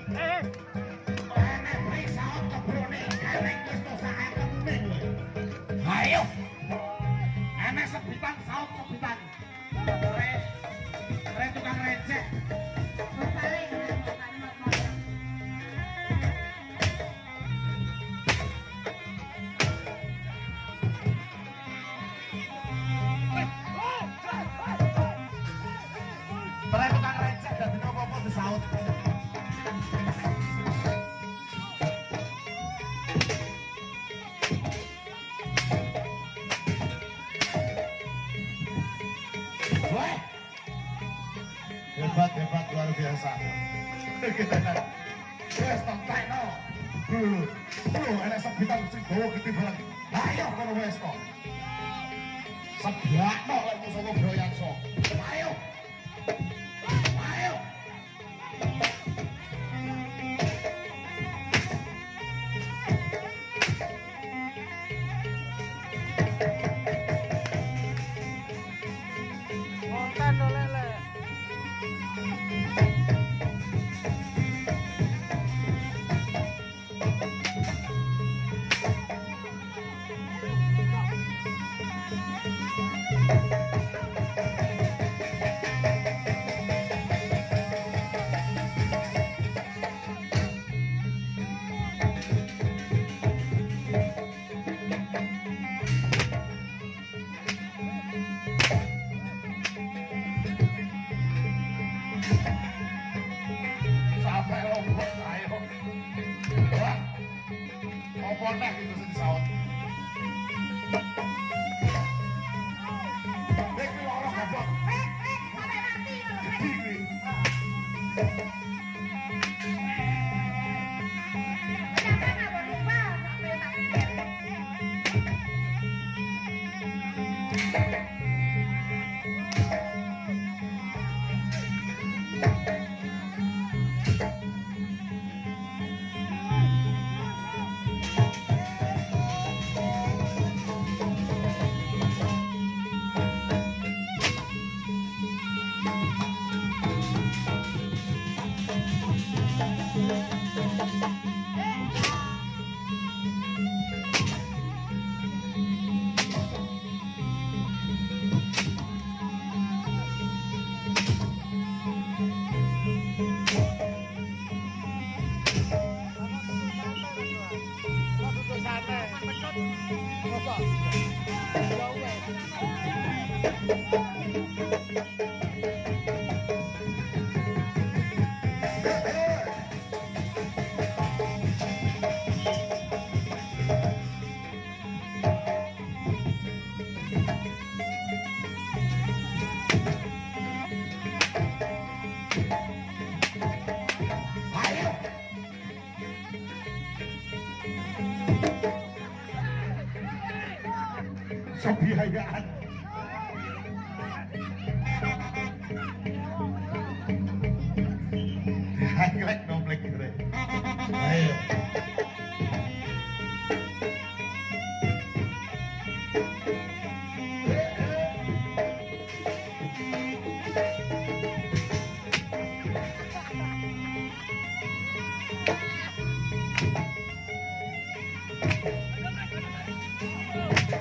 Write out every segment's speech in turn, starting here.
Ayo, enak sebutan saut sebutan. Re tukang receh. Re tukang receh dan apa-apa disaut. Hebat luar biasa. Wes tok no. Bro, enak sebitan sing dawa gede banget. Ayo kono wes tok. Seblakno lek musuhmu broyan so. Ayo. Ayo. Konten lele. Sampai lombok ayo. Wah. Apa nek itu sing disaut. Nek ora goblok. Sampai mati kalau Iki. Kebiayaan. Hanglek nomplek kere. Ayo.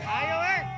Ayo wes.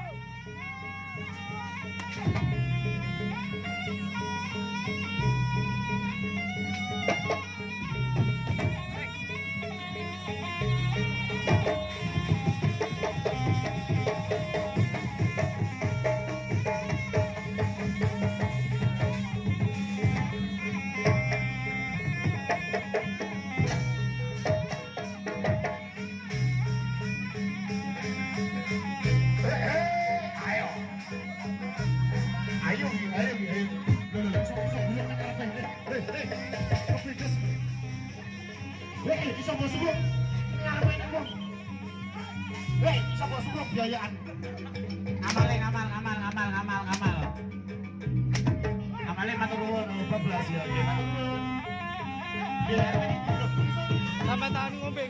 Bisa masuk bro, ngapain aku? Hei, bisa masuk bro biayaan. Amale matur nuwun, bablas ya. Matur nuwun. Ya, Sampai tahan ngombe.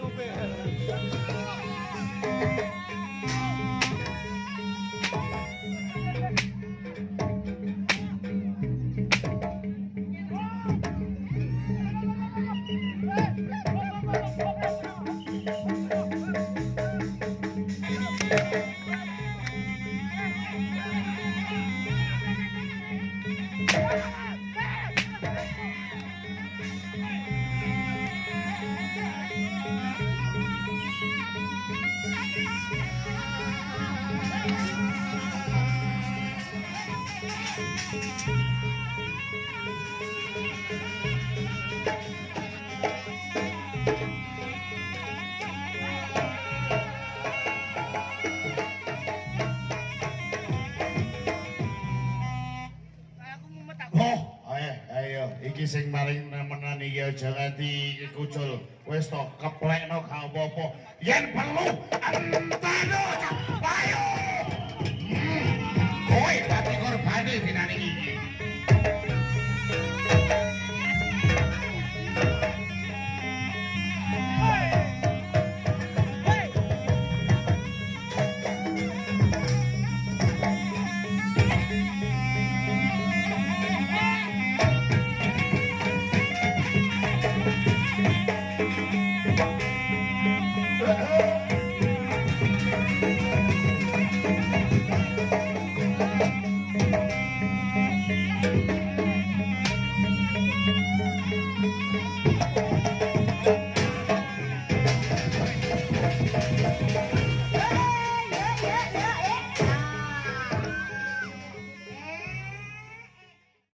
paling nemenan iki aja nganti kucul. Wis to keplekno gak apa-apa. Yen perlu enteno. Ayo. Kowe dadi korbane dinane iki.